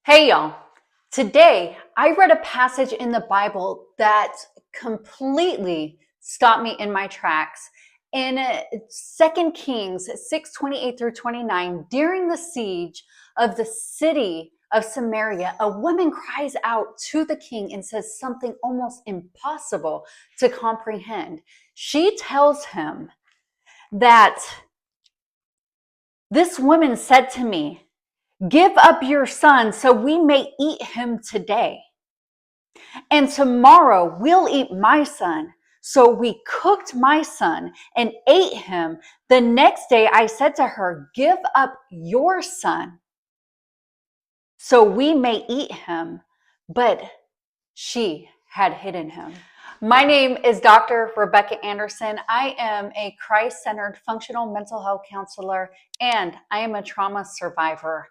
Hey y'all, today I read a passage in the Bible that completely stopped me in my tracks. In 2 Kings 6:28 through 29, during the siege of the city of Samaria, a woman cries out to the king and says something almost impossible to comprehend. She tells him that this woman said to me, "Give up your son so we may eat him today. And tomorrow we'll eat my son." So we cooked my son and ate him. The next day I said to her, "Give up your son so we may eat him." But she had hidden him. My name is Dr. Rebecca Anderson. I am a Christ-centered functional mental health counselor, and I am a trauma survivor.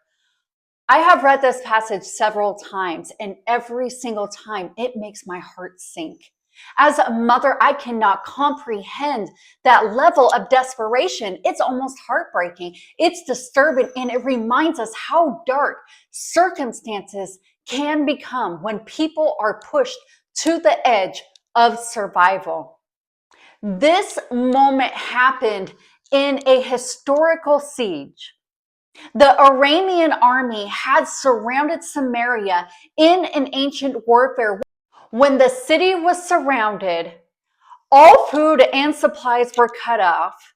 I have read this passage several times, and every single time it makes my heart sink. As a mother, I cannot comprehend that level of desperation. It's almost heartbreaking. It's disturbing, and it reminds us how dark circumstances can become when people are pushed to the edge of survival. This moment happened in a historical siege. The Aramean army had surrounded Samaria in an ancient warfare. When the city was surrounded, all food and supplies were cut off.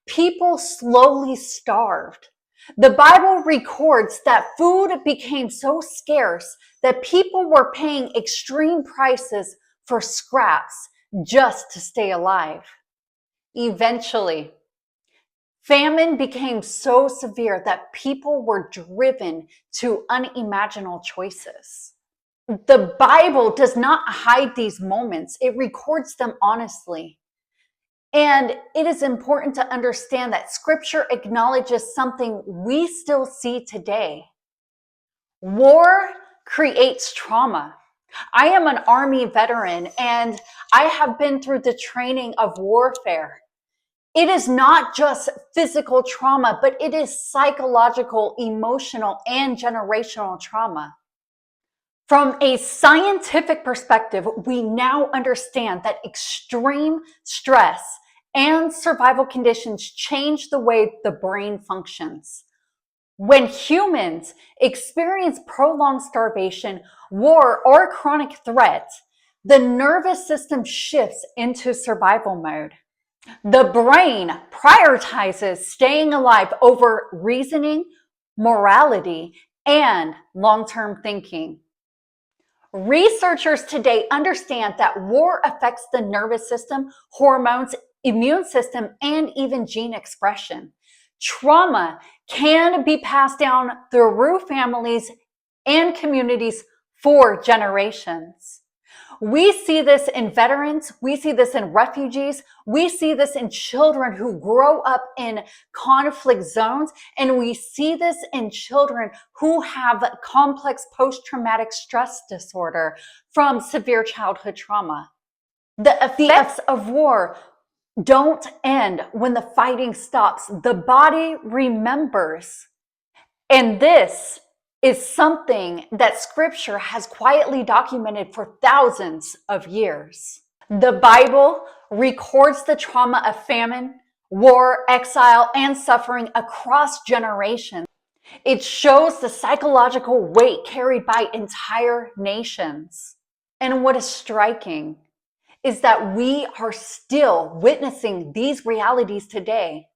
People slowly starved. The Bible records that food became so scarce that people were paying extreme prices for scraps just to stay alive. Eventually, famine became so severe that people were driven to unimaginable choices. The Bible does not hide these moments. It records them honestly. And it is important to understand that Scripture acknowledges something we still see today. War creates trauma. I am an Army veteran, and I have been through the training of warfare. It is not just physical trauma, but it is psychological, emotional, and generational trauma. From a scientific perspective, we now understand that extreme stress and survival conditions change the way the brain functions. When humans experience prolonged starvation, war, or chronic threat, the nervous system shifts into survival mode. The brain prioritizes staying alive over reasoning, morality, and long-term thinking. Researchers today understand that war affects the nervous system, hormones, immune system, and even gene expression. Trauma can be passed down through families and communities for generations. We see this in veterans, we see this in refugees, we see this in children who grow up in conflict zones, and we see this in children who have complex post-traumatic stress disorder from severe childhood trauma. The effects of war don't end when the fighting stops. The body remembers. And this is something that Scripture has quietly documented for thousands of years. The Bible records the trauma of famine, war, exile, and suffering across generations. It shows the psychological weight carried by entire nations. And what is striking is that we are still witnessing these realities today.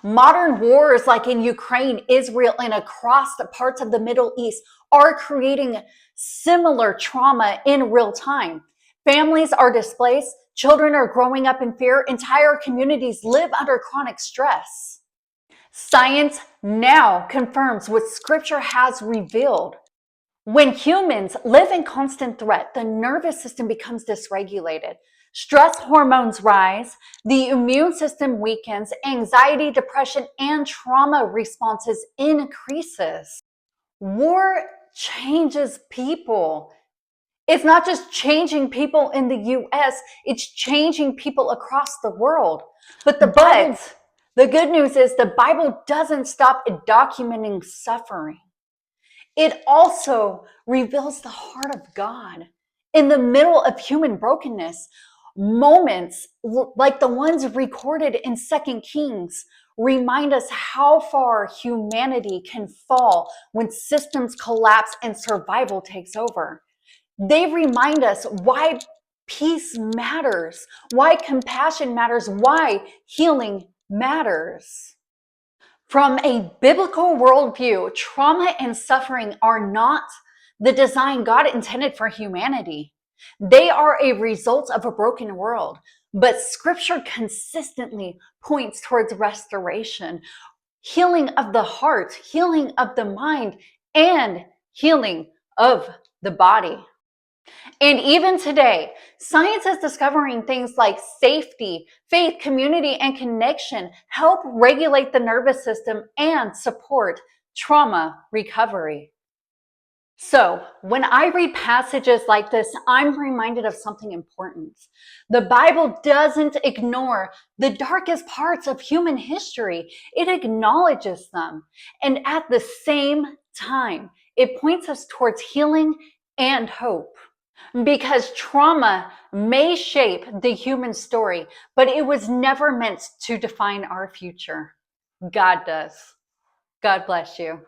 Modern wars like in Ukraine, Israel, and across the parts of the Middle East are creating similar trauma in real time. Families are displaced, children are growing up in fear, entire communities live under chronic stress. Science now confirms what Scripture has revealed. When humans live in constant threat, the nervous system becomes dysregulated. Stress hormones rise, the immune system weakens, anxiety, depression, and trauma responses increases. War changes people. It's not just changing people in the US, it's changing people across the world. But the good news is the Bible doesn't stop documenting suffering. It also reveals the heart of God. In the middle of human brokenness, moments like the ones recorded in 2 Kings remind us how far humanity can fall when systems collapse and survival takes over. They remind us why peace matters, why compassion matters, why healing matters. From a biblical worldview, trauma and suffering are not the design God intended for humanity. They are a result of a broken world. But scripture consistently points towards restoration, healing of the heart, healing of the mind, and healing of the body. And even today, science is discovering things like safety, faith, community, and connection help regulate the nervous system and support trauma recovery. So, when I read passages like this, I'm reminded of something important. The Bible doesn't ignore the darkest parts of human history, it acknowledges them. And at the same time, it points us towards healing and hope. Because trauma may shape the human story, but it was never meant to define our future. God does. God bless you.